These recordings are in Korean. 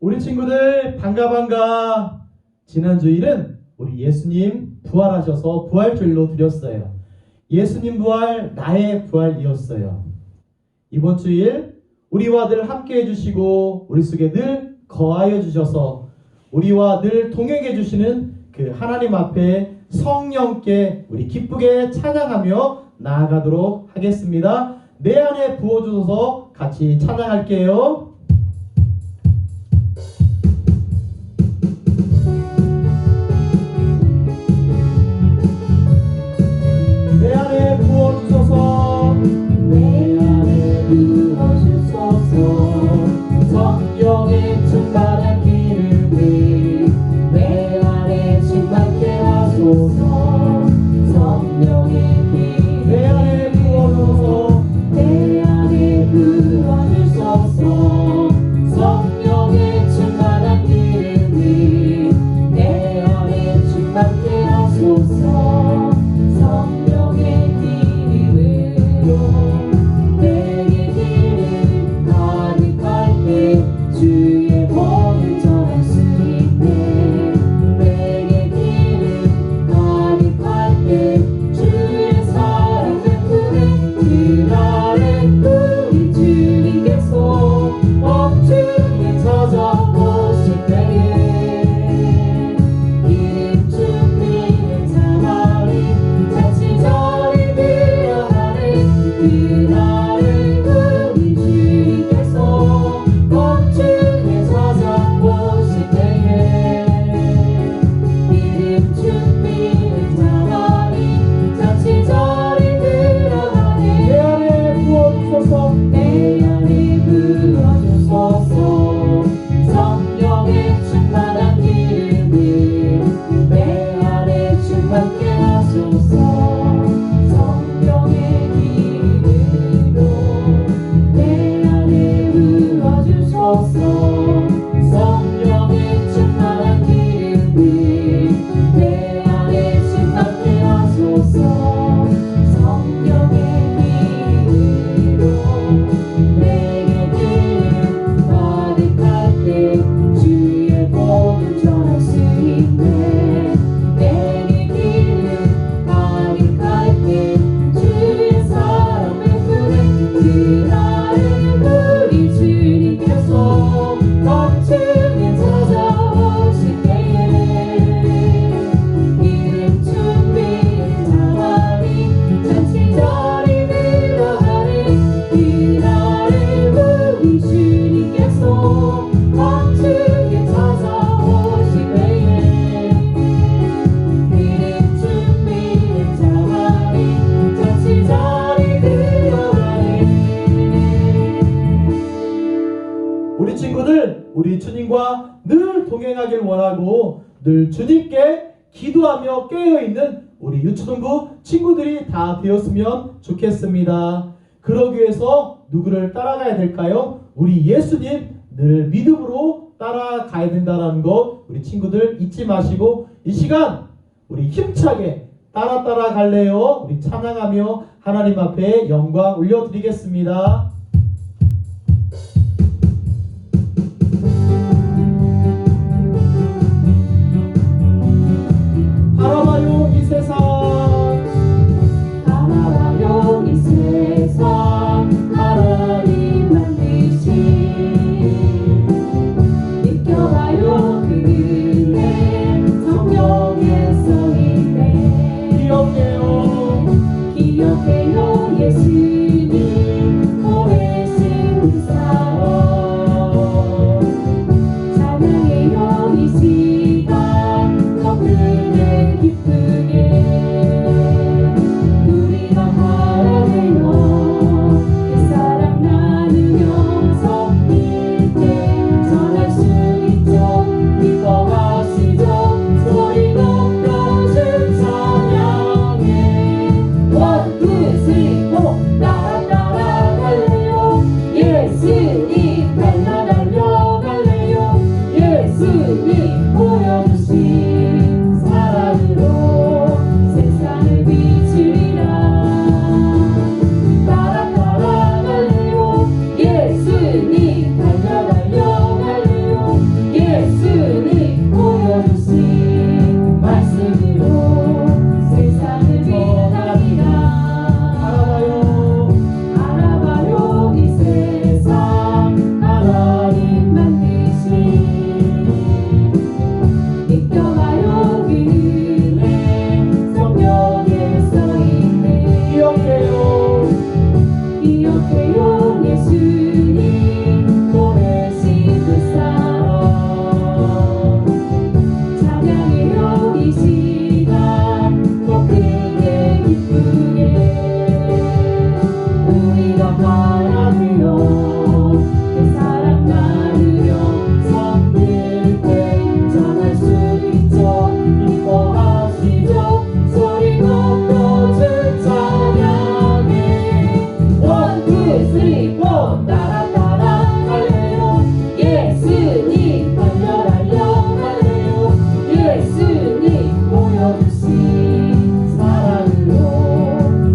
우리 친구들 반가. 지난 주일은 우리 예수님 부활하셔서 부활주일로 드렸어요. 예수님 부활, 나의 부활이었어요. 이번 주일 우리와 늘 함께 해주시고 우리 속에 늘 거하여 주셔서 우리와 늘 동행해 주시는 그 하나님 앞에 성령께 우리 기쁘게 찬양하며 나아가도록 하겠습니다. 내 안에 부어주셔서 같이 찬양할게요. 내 안에 부어주소서, 내 안에 부어주소서. 성령의 충만한 기름을 내 안에 충만케 하소서. 성령의 기름 내 안에 부어주소서, 내 안에 부어주소서. 성령의 충만한 기름을 내 안에 충만케 하소서. 성령의 기름으로 내게 기름 가득할 때 주의 복을 전할 수 있네. 내게 기름 가득할 때 주의 사랑을 부르네. 그날에 우리 주님께서 엄중히 찾아오실 때에 기름 준비는 자마리 잔치자리 들어가네. 그날에 우리 주님께서 엄중히 찾아오실 때에 기름 준비는 자마리 잔치자리 들어가네. 내 안에 부어주소서, 내 안에 부어주소서. 성령의 충만한 기름을 내 안에 충만케 하소서. 성령의 기름으로 내 안에 부어주소서. 성령의 충만한 기름을 내 안에 충만케 하소서. 성령의 기름으로 내게 기름 가득할 때 주의 복을 전할 수 있네. 내게 기름 가득할 때 주의 사랑을 부르네. 그날에 우리 주님께서 엄중히 찾아오실 때에 기름 준비는 자마리 잔치자리 들어가네. 그날에 우리 주님께서 엄중히 찾아오실 때에 기름 준비는 자마리 잔치자리 들어가네. 우리 친구들, 우리 주님과 늘 동행하길 원하고 늘 주님께 기도하며 깨어있는 우리 유초등부 친구들이 다 되었으면 좋겠습니다. 그러기 위해서 누구를 따라가야 될까요? 우리 예수님 늘 믿음으로 따라가야 된다는 것 우리 친구들 잊지 마시고 이 시간 우리 힘차게 따라갈래요? 우리 찬양하며 하나님 앞에 영광 올려드리겠습니다. 바라봐요 이 세상, 바라봐요 이 세상 하나님 만드신. 느껴봐요 그 은혜 성령의 소리네. 기억해요 기억해요 예수님 보내신 그 사랑. 찬양해요 이 시간 더 크게 기쁘게. 우리가 하나되어 그 사랑 나누면서 일대 전할 수 있죠. 기뻐하시죠. 소리 높여 주 찬양해. One, two, three, four. 기억해요 예수님 보내신 그 사랑 찬양해요 이 시간 더 크게 기쁘게 우리가 바라며 그 사랑 나누며 섬길 때 전할 수 있죠 기뻐하시죠 소리 높여줄 찬양해 원, 투, 쓰리, 포 따라 따라 할래요 예수님 달려 달려 할래요 예수님 보여주신 사랑으로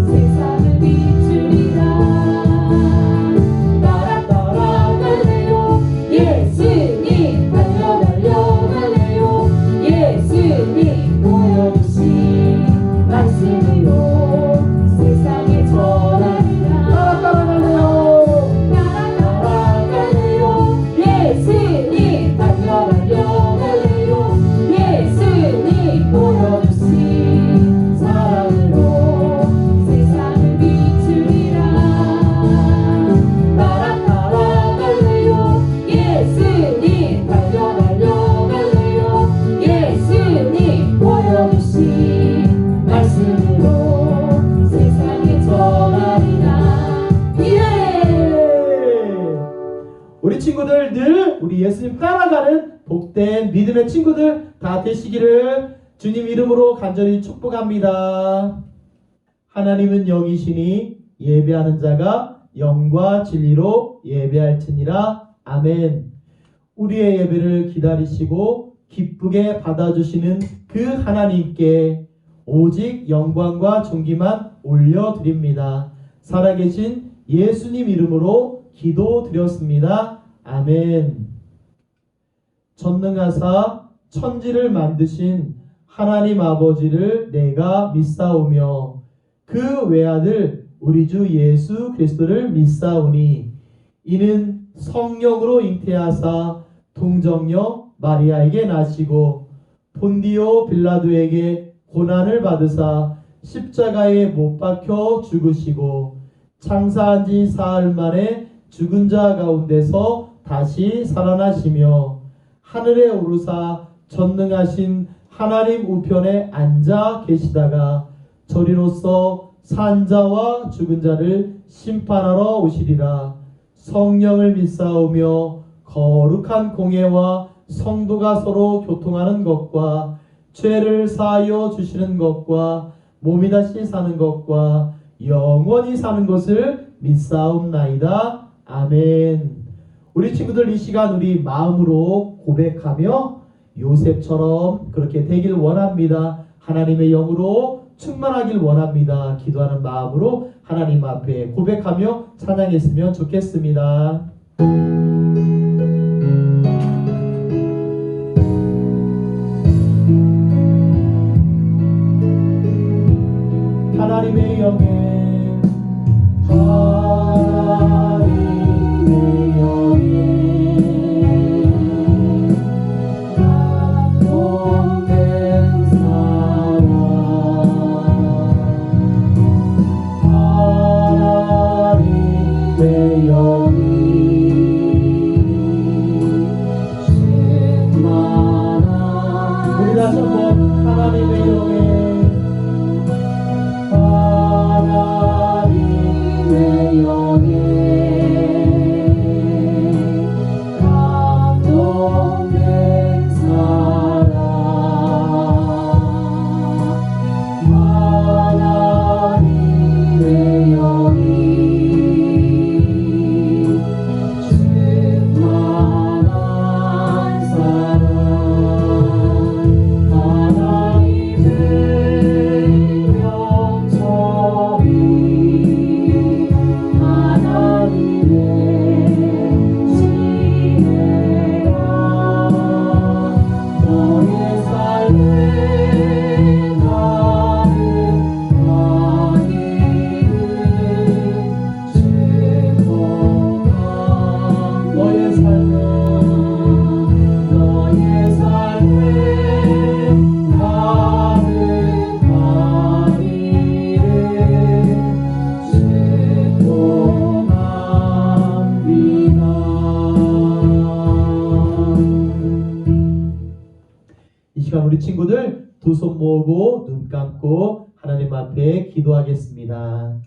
세상을 비추리라 따라 따라 할래요 예수님 달려 달려 할래요 예수님 보여주신 말씀으로 세상에 전하리라 따라갈래요 예수님 달려갈래요 예수님 보여주신 사랑으로 세상을 비추리라 따라갈래요 예수님 달려갈래요 예수님 보여주신 말씀으로 세상에 전하리라 우리 친구들 늘 우리 예수님 따라가는 복된 믿음의 친구들 다 되시기를 주님 이름으로 간절히 축복합니다. 하나님은 영이시니 예배하는 자가 영과 진리로 예배할지니라. 아멘. 우리의 예배를 기다리시고 기쁘게 받아주시는 그 하나님께 오직 영광과 존귀만 올려드립니다. 살아계신 예수님 이름으로 기도드렸습니다. 아멘. 전능하사 천지를 만드신 하나님 아버지를 내가 믿사오며 그 외아들 우리 주 예수 그리스도를 믿사오니 이는 성령으로 잉태하사 동정녀 마리아에게 나시고 본디오 빌라도에게 고난을 받으사 십자가에 못 박혀 죽으시고 장사한 지 사흘 만에 죽은 자 가운데서 다시 살아나시며 하늘에 오르사 전능하신 하나님 우편에 앉아 계시다가 저리로서 산자와 죽은 자를 심판하러 오시리라. 성령을 믿사오며 거룩한 공예와 성도가 서로 교통하는 것과 죄를 사하여 주시는 것과 몸이 다시 사는 것과 영원히 사는 것을 믿사옵나이다. 아멘. 우리 친구들 이 시간 우리 마음으로 고백하며 요셉처럼 그렇게 되길 원합니다. 하나님의 영으로 충만하길 원합니다. 기도하는 마음으로 하나님 앞에 고백하며 찬양했으면 좋겠습니다. 하나님의 영에 하나님의 영에 감동된 사랑 하나님의 영이 친구들 두 손 모으고 눈 감고 하나님 앞에 기도하겠습니다.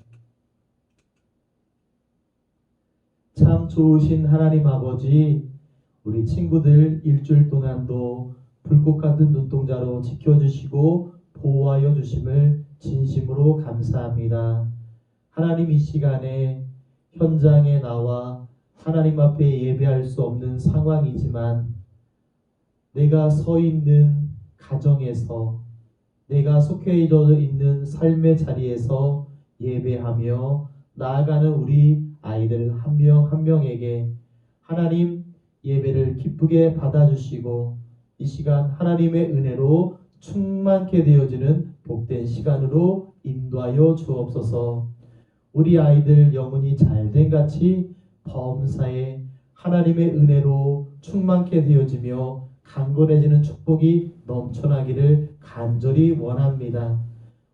참 좋으신 하나님 아버지, 우리 친구들 일주일 동안도 불꽃 같은 눈동자로 지켜주시고 보호하여 주심을 진심으로 감사합니다. 하나님, 이 시간에 현장에 나와 하나님 앞에 예배할 수 없는 상황이지만 내가 서 있는 가정에서, 내가 속해 있는 삶의 자리에서 예배하며 나아가는 우리 아이들 한 명 한 명에게 하나님 예배를 기쁘게 받아주시고 이 시간 하나님의 은혜로 충만케 되어지는 복된 시간으로 인도하여 주옵소서. 우리 아이들 영혼이 잘된 같이 범사에 하나님의 은혜로 충만케 되어지며 강건해지는 축복이 넘쳐나기를 간절히 원합니다.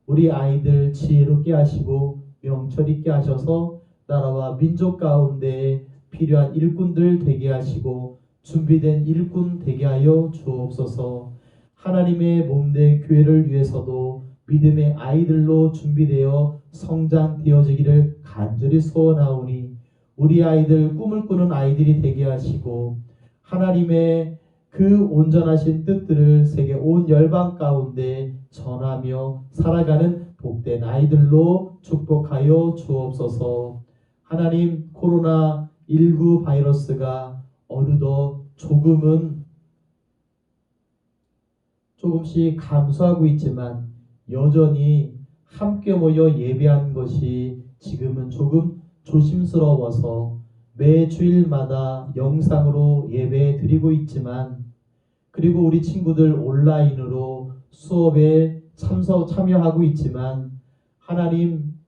우리 아이들 지혜롭게 하시고 명철 있게 하셔서 나라와 민족 가운데 필요한 일꾼들 되게 하시고 준비된 일꾼 되게 하여 주옵소서. 하나님의 몸된 교회를 위해서도 믿음의 아이들로 준비되어 성장되어지기를 간절히 소원하오니 우리 아이들 꿈을 꾸는 아이들이 되게 하시고 하나님의 그 온전하신 뜻들을 세계 온 열방 가운데 전하며 살아가는 복된 아이들로 축복하여 주옵소서. 하나님, 코로나19 바이러스가 어느덧 조금씩 감소하고 있지만 여전히 함께 모여 예배한 것이 지금은 조금 조심스러워서 매 주일마다 영상으로 예배 드리고 있지만, 그리고 우리 친구들 온라인으로 수업에 참여하고 있지만 하나님,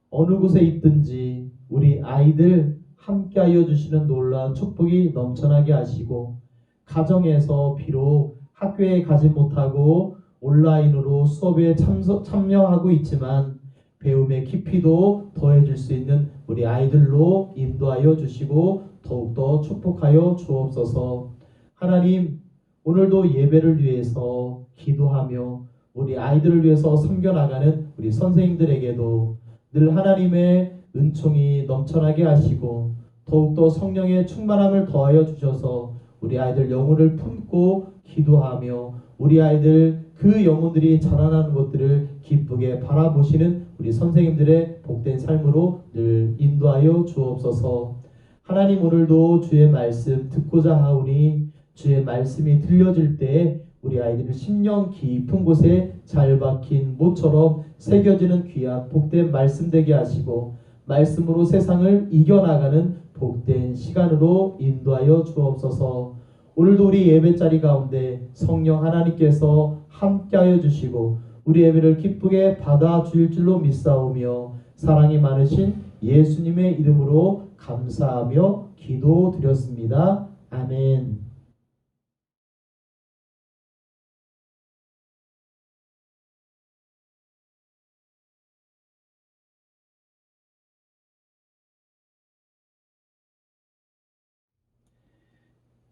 어느 곳에 있든지 우리 아이들 함께하여 주시는 놀라운 축복이 넘쳐나게 하시고 가정에서 비록 학교에 가지 못하고 온라인으로 수업에 참여하고 있지만 배움의 깊이도 더해질 수 있는 우리 아이들로 인도하여 주시고 더욱더 축복하여 주옵소서. 하나님, 오늘도 예배를 위해서 기도하며 우리 아이들을 위해서 섬겨나가는 우리 선생님들에게도 늘 하나님의 은총이 넘쳐나게 하시고 더욱더 성령의 충만함을 더하여 주셔서 우리 아이들 영혼을 품고 기도하며 우리 아이들 그 영혼들이 자라나는 것들을 기쁘게 바라보시는 우리 선생님들의 복된 삶으로 늘 인도하여 주옵소서. 하나님, 오늘도 주의 말씀 듣고자 하오니 주의 말씀이 들려질 때 우리 아이들을 심령 깊은 곳에 잘 박힌 못처럼 새겨지는 귀한 복된 말씀 되게 하시고 말씀으로 세상을 이겨나가는 복된 시간으로 인도하여 주옵소서. 오늘도 우리 예배자리 가운데 성령 하나님께서 함께하여 주시고 우리 예배를 기쁘게 받아주실 줄로 믿사오며 사랑이 많으신 예수님의 이름으로 감사하며 기도드렸습니다. 아멘.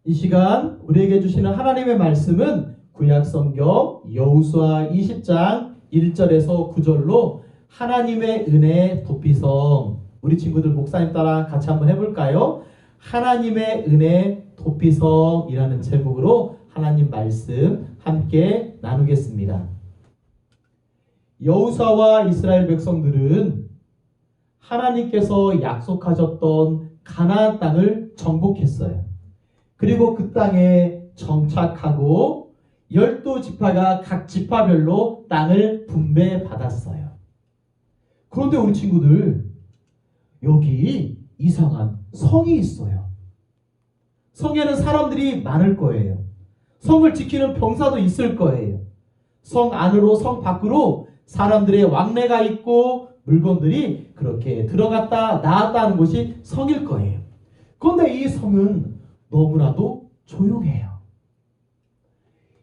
이 시간 우리에게 주시는 하나님의 말씀은 구약성경 여호수아 20장 1절에서 9절로 하나님의 은혜 도피성, 우리 친구들 목사님 따라 같이 한번 해볼까요? 하나님의 은혜 도피성이라는 제목으로 하나님 말씀 함께 나누겠습니다. 여호수아와 이스라엘 백성들은 하나님께서 약속하셨던 가나안 땅을 정복했어요. 그리고 그 땅에 정착하고 12지파가 각 지파별로 땅을 분배받았어요. 그런데 우리 친구들, 여기 이상한 성이 있어요. 성에는 사람들이 많을 거예요. 성을 지키는 병사도 있을 거예요. 성 안으로 성 밖으로 사람들의 왕래가 있고 물건들이 그렇게 들어갔다 나왔다 하는 곳이 성일 거예요. 그런데 이 성은 너무나도 조용해요.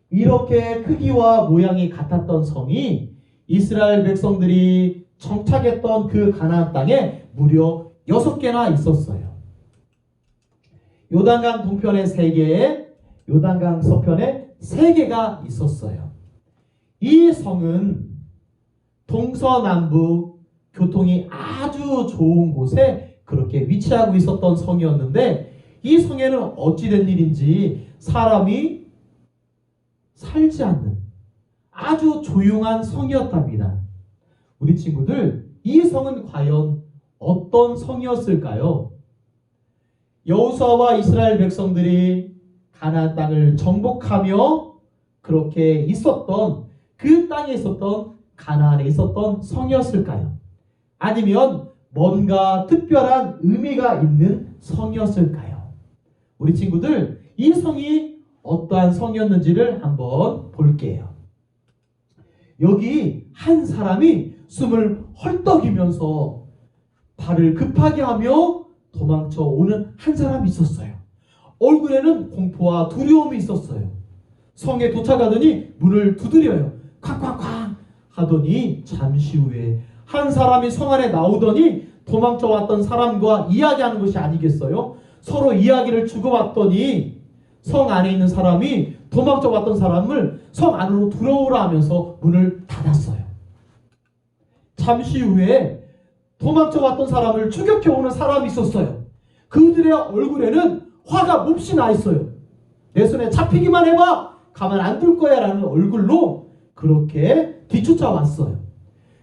이렇게 크기와 모양이 같았던 성이 이스라엘 백성들이 정착했던 그 가나안 땅에 무려 6개나 있었어요. 요단강 동편에 3개, 요단강 서편에 세 개가 있었어요. 이 성은 동서남북 교통이 아주 좋은 곳에 그렇게 위치하고 있었던 성이었는데, 이 성에는 어찌된 일인지 사람이 살지 않는 아주 조용한 성이었답니다. 우리 친구들, 이 성은 과연 어떤 성이었을까요? 여호수아와 이스라엘 백성들이 가나안 땅을 정복하며 그렇게 있었던 그 땅에 있었던 가나안에 있었던 성이었을까요? 아니면 뭔가 특별한 의미가 있는 성이었을까요? 우리 친구들, 이 성이 어떠한 성이었는지를 한번 볼게요. 여기 한 사람이 숨을 헐떡이면서 발을 급하게 하며 도망쳐 오는 한 사람이 있었어요. 얼굴에는 공포와 두려움이 있었어요. 성에 도착하더니 문을 두드려요. 쾅쾅쾅 하더니 잠시 후에 한 사람이 성 안에 나오더니 도망쳐 왔던 사람과 이야기하는 것이 아니겠어요? 서로 이야기를 주고받더니 성 안에 있는 사람이 도망쳐 왔던 사람을 성 안으로 들어오라 하면서 문을 닫았어요. 잠시 후에 도망쳐 왔던 사람을 추격해 오는 사람이 있었어요. 그들의 얼굴에는 화가 몹시 나 있어요. 내 손에 잡히기만 해봐, 가만 안 둘 거야 라는 얼굴로 그렇게 뒤쫓아왔어요.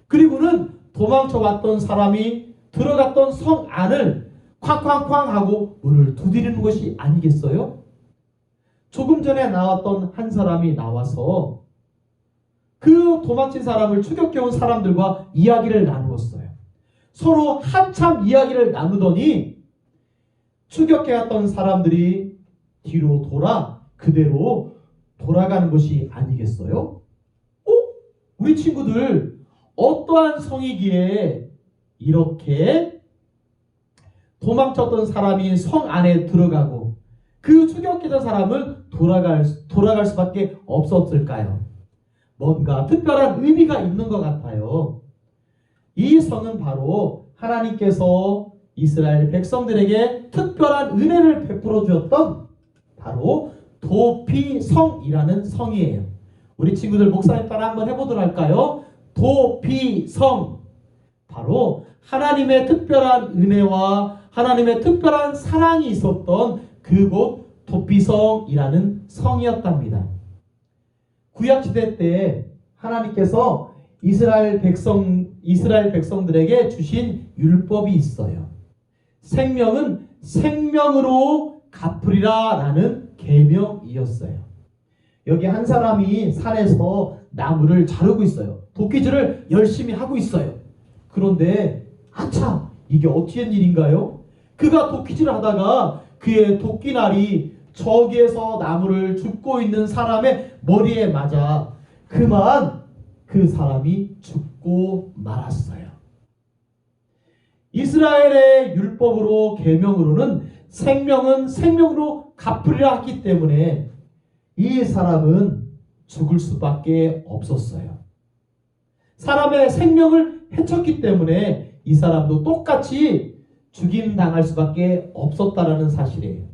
그리고는 도망쳐 왔던 사람이 들어갔던 성 안을 쾅쾅쾅 하고 문을 두드리는 것이 아니겠어요? 조금 전에 나왔던 한 사람이 나와서 그 도망친 사람을 추격해온 사람들과 이야기를 나누었어요. 서로 한참 이야기를 나누더니 추격해왔던 사람들이 뒤로 돌아 그대로 돌아가는 것이 아니겠어요? 우리 친구들, 어떠한 성이기에 이렇게 도망쳤던 사람이 성 안에 들어가고 그 추격했던 사람은 돌아갈 수밖에 없었을까요? 뭔가 특별한 의미가 있는 것 같아요. 이 성은 바로 하나님께서 이스라엘 백성들에게 특별한 은혜를 베풀어 주었던 바로 도피성이라는 성이에요. 우리 친구들 목사님 따라 한번 해보도록 할까요? 도피성, 바로 하나님의 특별한 은혜와 하나님의 특별한 사랑이 있었던 그곳 도피성이라는 성이었답니다. 구약시대 때 하나님께서 이스라엘 백성들에게 주신 율법이 있어요. 생명은 생명으로 갚으리라 라는 계명이었어요. 여기 한 사람이 산에서 나무를 자르고 있어요. 도끼질을 열심히 하고 있어요. 그런데 아차, 이게 어찌 된 일인가요? 그가 도끼질을 하다가 그의 도끼날이 저기에서 나무를 줍고 있는 사람의 머리에 맞아 그만 그 사람이 죽고 말았어요. 이스라엘의 율법으로 계명으로는 생명은 생명으로 갚으리라 했기 때문에 이 사람은 죽을 수밖에 없었어요. 사람의 생명을 해쳤기 때문에 이 사람도 똑같이 죽임당할 수밖에 없었다라는 사실이에요.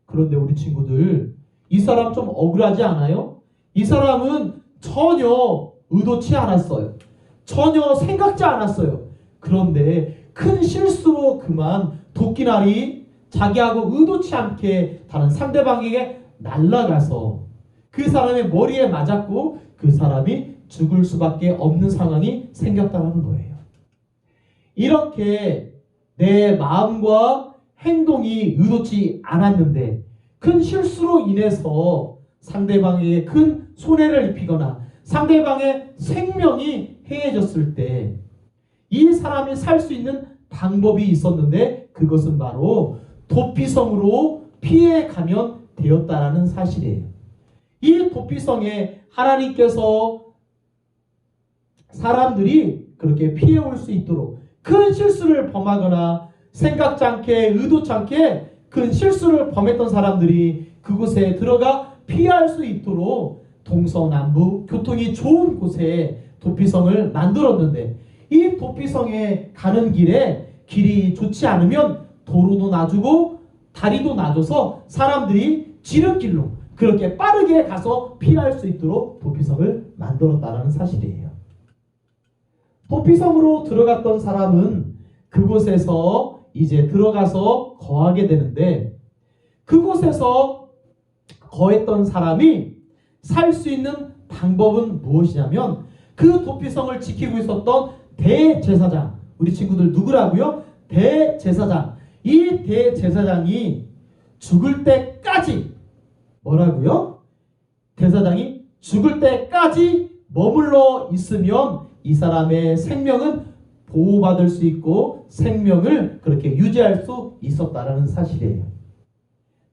그런데 우리 친구들, 이 사람 좀 억울하지 않아요? 이 사람은 전혀 의도치 않았어요. 전혀 생각지 않았어요. 그런데 큰 실수로 그만 도끼날이 자기하고 의도치 않게 다른 상대방에게 날아가서 그 사람의 머리에 맞았고 그 사람이 죽을 수밖에 없는 상황이 생겼다는 거예요. 이렇게 내 마음과 행동이 의도치 않았는데 큰 실수로 인해서 상대방에게 큰 손해를 입히거나 상대방의 생명이 해해졌을 때 이 사람이 살 수 있는 방법이 있었는데 그것은 바로 도피성으로 피해가면 되었다라는 사실이에요. 이 도피성에 하나님께서 사람들이 그렇게 피해올 수 있도록 큰 실수를 범하거나 생각지 않게 의도치 않게 큰 실수를 범했던 사람들이 그곳에 들어가 피할 수 있도록 동서남북 교통이 좋은 곳에 도피성을 만들었는데 이 도피성에 가는 길에 길이 좋지 않으면 도로도 낮고 다리도 낮아서 사람들이 지름길로 그렇게 빠르게 가서 피할 수 있도록 도피성을 만들었다는 사실이에요. 도피성으로 들어갔던 사람은 그곳에서 이제 들어가서 거하게 되는데, 그곳에서 거했던 사람이 살 수 있는 방법은 무엇이냐면, 그 도피성을 지키고 있었던 대제사장, 우리 친구들 누구라고요? 대제사장. 이 대제사장이 죽을 때까지 뭐라고요? 대사장이 죽을 때까지 머물러 있으면 이 사람의 생명은 보호받을 수 있고 생명을 그렇게 유지할 수 있었다라는 사실이에요.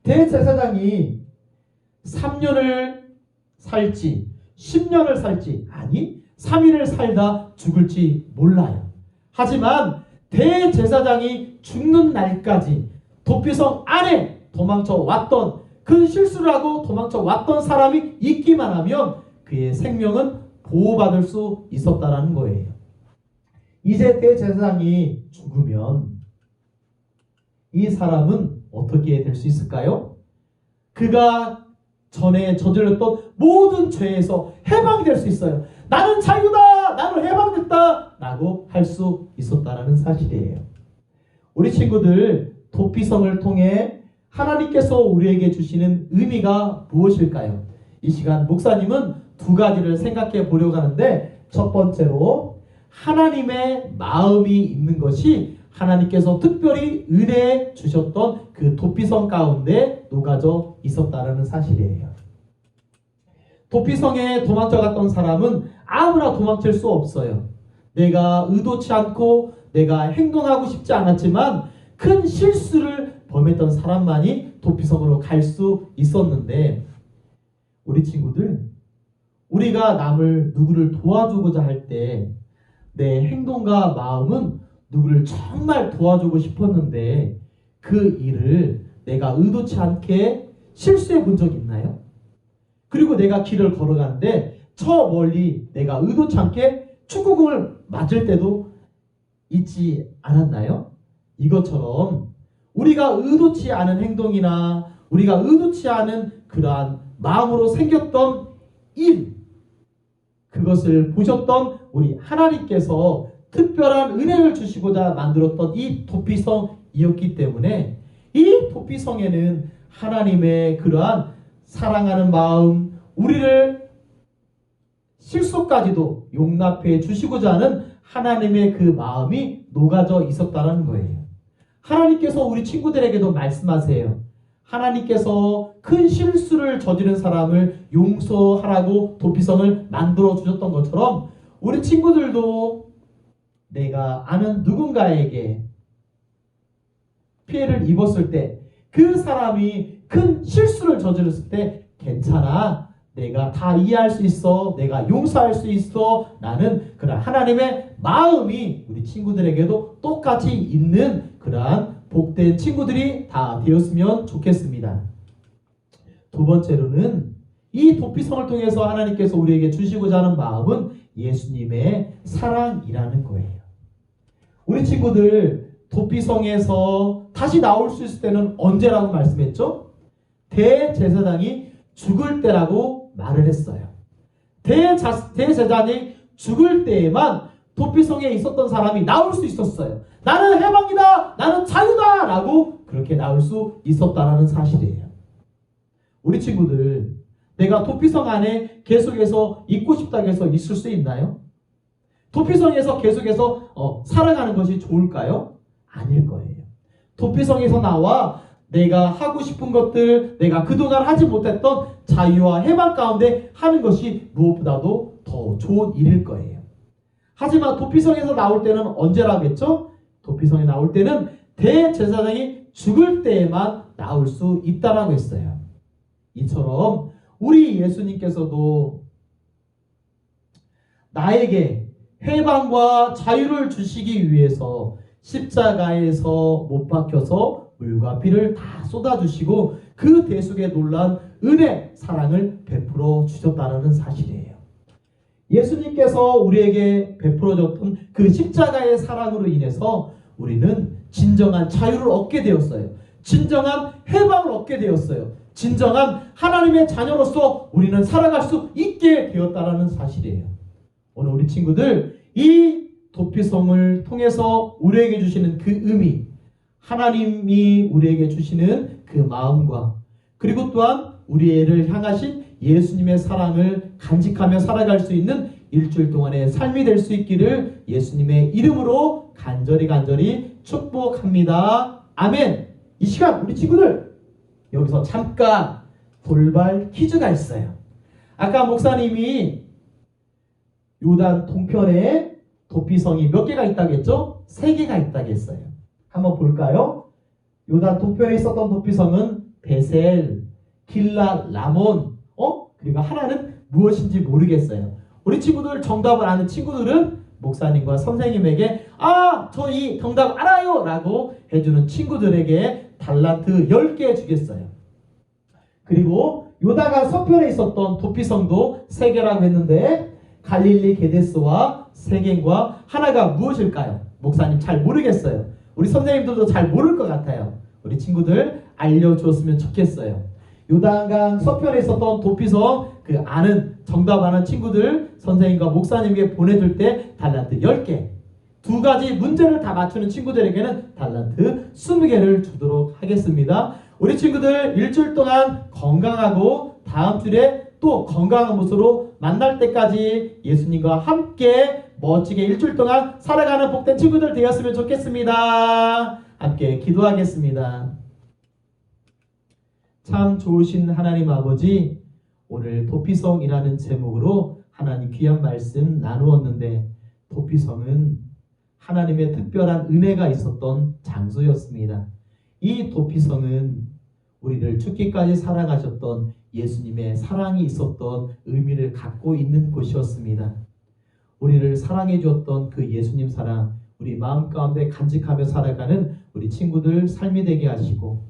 대제사장이 3년을 살지 10년을 살지, 아니 3일을 살다 죽을지 몰라요. 하지만 대제사장이 죽는 날까지 도피성 안에 도망쳐 왔던, 그 실수를 하고 도망쳐 왔던 사람이 있기만 하면 그의 생명은 보호받을 수 있었다라는 거예요. 이제 대제사장이 죽으면 이 사람은 어떻게 될 수 있을까요? 그가 전에 저질렀던 모든 죄에서 해방될 수 있어요. 나는 자유다! 나는 해방됐다! 라고 할 수 있었다라는 사실이에요. 우리 친구들, 도피성을 통해 하나님께서 우리에게 주시는 의미가 무엇일까요? 이 시간 목사님은 두 가지를 생각해 보려고 하는데, 첫 번째로 하나님의 마음이 있는 것이 하나님께서 특별히 은혜 주셨던 그 도피성 가운데 녹아져 있었다는 사실이에요. 도피성에 도망쳐갔던 사람은 아무나 도망칠 수 없어요. 내가 의도치 않고 내가 행동하고 싶지 않았지만 큰 실수를 범했던 사람만이 도피성으로 갈 수 있었는데, 우리 친구들, 우리가 누구를 도와주고자 할 때 내 행동과 마음은 누구를 정말 도와주고 싶었는데 그 일을 내가 의도치 않게 실수해 본 적이 있나요? 그리고 내가 길을 걸어가는데 저 멀리 내가 의도치 않게 축구공을 맞을 때도 있지 않았나요? 이것처럼 우리가 의도치 않은 행동이나 우리가 의도치 않은 그러한 마음으로 생겼던 일, 그것을 보셨던 우리 하나님께서 특별한 은혜를 주시고자 만들었던 이 도피성이었기 때문에 이 도피성에는 하나님의 그러한 사랑하는 마음, 우리를 실수까지도 용납해 주시고자 하는 하나님의 그 마음이 녹아져 있었다는 거예요. 하나님께서 우리 친구들에게도 말씀하세요. 하나님께서 큰 실수를 저지른 사람을 용서하라고 도피성을 만들어 주셨던 것처럼 우리 친구들도 내가 아는 누군가에게 피해를 입었을 때, 그 사람이 큰 실수를 저질렀을 때 괜찮아, 내가 다 이해할 수 있어, 내가 용서할 수 있어 라는 그런 하나님의 마음이 우리 친구들에게도 똑같이 있는 그러한 복된 친구들이 다 되었으면 좋겠습니다. 두 번째로는 이 도피성을 통해서 하나님께서 우리에게 주시고자 하는 마음은 예수님의 사랑이라는 거예요. 우리 친구들, 도피성에서 다시 나올 수 있을 때는 언제라고 말씀했죠? 대제사장이 죽을 때라고 말을 했어요. 대제사장이 죽을 때에만 도피성에 있었던 사람이 나올 수 있었어요. 나는 해방이다, 나는 자유다 라고 그렇게 나올 수 있었다는 사실이에요. 우리 친구들, 내가 도피성 안에 계속해서 있고 싶다고 해서 있을 수 있나요? 도피성에서 계속해서 살아가는 것이 좋을까요? 아닐 거예요. 도피성에서 나와 내가 하고 싶은 것들, 내가 그동안 하지 못했던 자유와 해방 가운데 하는 것이 무엇보다도 더 좋은 일일 거예요. 하지만 도피성에서 나올 때는 언제라고 했죠? 도피성에 나올 때는 대제사장이 죽을 때에만 나올 수 있다라고 했어요. 이처럼 우리 예수님께서도 나에게 해방과 자유를 주시기 위해서 십자가에서 못 박혀서 물과 피를 다 쏟아주시고 그 대속에 놀란 은혜, 사랑을 베풀어 주셨다는 사실이에요. 예수님께서 우리에게 베풀어줬던 그 십자가의 사랑으로 인해서 우리는 진정한 자유를 얻게 되었어요. 진정한 해방을 얻게 되었어요. 진정한 하나님의 자녀로서 우리는 살아갈 수 있게 되었다라는 사실이에요. 오늘 우리 친구들, 이 도피성을 통해서 우리에게 주시는 그 의미, 하나님이 우리에게 주시는 그 마음과 그리고 또한 우리를 향하신 예수님의 사랑을 간직하며 살아갈 수 있는 일주일 동안의 삶이 될 수 있기를 예수님의 이름으로 간절히 축복합니다. 아멘. 이 시간 우리 친구들, 여기서 잠깐 돌발 퀴즈가 있어요. 아까 목사님이 요단 동편에 도피성이 몇 개가 있다고 했죠? 3개가 있다고 했어요. 한번 볼까요? 요단 동편에 있었던 도피성은 베셀, 길랏, 라몬, 그리고 하나는 무엇인지 모르겠어요. 우리 친구들 정답을 아는 친구들은 목사님과 선생님에게 저 이 정답 알아요! 라고 해주는 친구들에게 달란트 10개 주겠어요. 그리고 요다가 서편에 있었던 도피성도 3개라고 했는데 갈릴리 게데스와 세겜과 하나가 무엇일까요? 목사님 잘 모르겠어요. 우리 선생님들도 잘 모를 것 같아요. 우리 친구들 알려주었으면 좋겠어요. 요단강 서편에 있었던 도피성 그 정답 아는 친구들 선생님과 목사님에게 보내줄 때 달란트 10개, 2가지 문제를 다 맞추는 친구들에게는 달란트 20개를 주도록 하겠습니다. 우리 친구들 일주일 동안 건강하고 다음 주에 또 건강한 모습으로 만날 때까지 예수님과 함께 멋지게 일주일 동안 살아가는 복된 친구들 되었으면 좋겠습니다. 함께 기도하겠습니다. 참 좋으신 하나님 아버지, 오늘 도피성이라는 제목으로 하나님 귀한 말씀 나누었는데 도피성은 하나님의 특별한 은혜가 있었던 장소였습니다. 이 도피성은 우리를 죽기까지 사랑하셨던 예수님의 사랑이 있었던 의미를 갖고 있는 곳이었습니다. 우리를 사랑해 주었던 그 예수님 사랑, 우리 마음 가운데 간직하며 살아가는 우리 친구들 삶이 되게 하시고,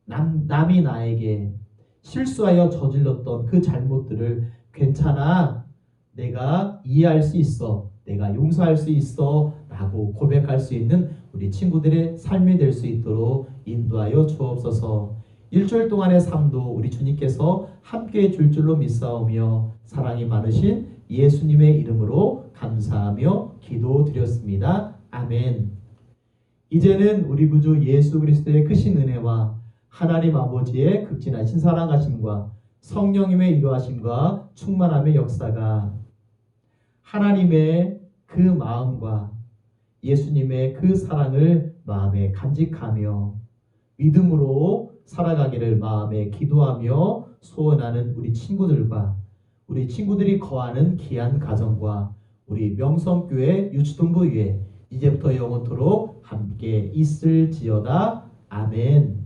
남이 나에게 실수하여 저질렀던 그 잘못들을 괜찮아, 내가 이해할 수 있어, 내가 용서할 수 있어 라고 고백할 수 있는 우리 친구들의 삶이 될 수 있도록 인도하여 주옵소서. 일주일 동안의 삶도 우리 주님께서 함께해 줄 줄로 믿사오며 사랑이 많으신 예수님의 이름으로 감사하며 기도드렸습니다. 아멘. 이제는 우리 구주 예수 그리스도의 크신 은혜와 하나님 아버지의 극진하신 사랑하심과 성령님의 인도하심과 충만함의 역사가 하나님의 그 마음과 예수님의 그 사랑을 마음에 간직하며 믿음으로 살아가기를 마음에 기도하며 소원하는 우리 친구들과 우리 친구들이 거하는 귀한 가정과 우리 명성교회 유치동부 위에 이제부터 영원토록 함께 있을지어다. 아멘.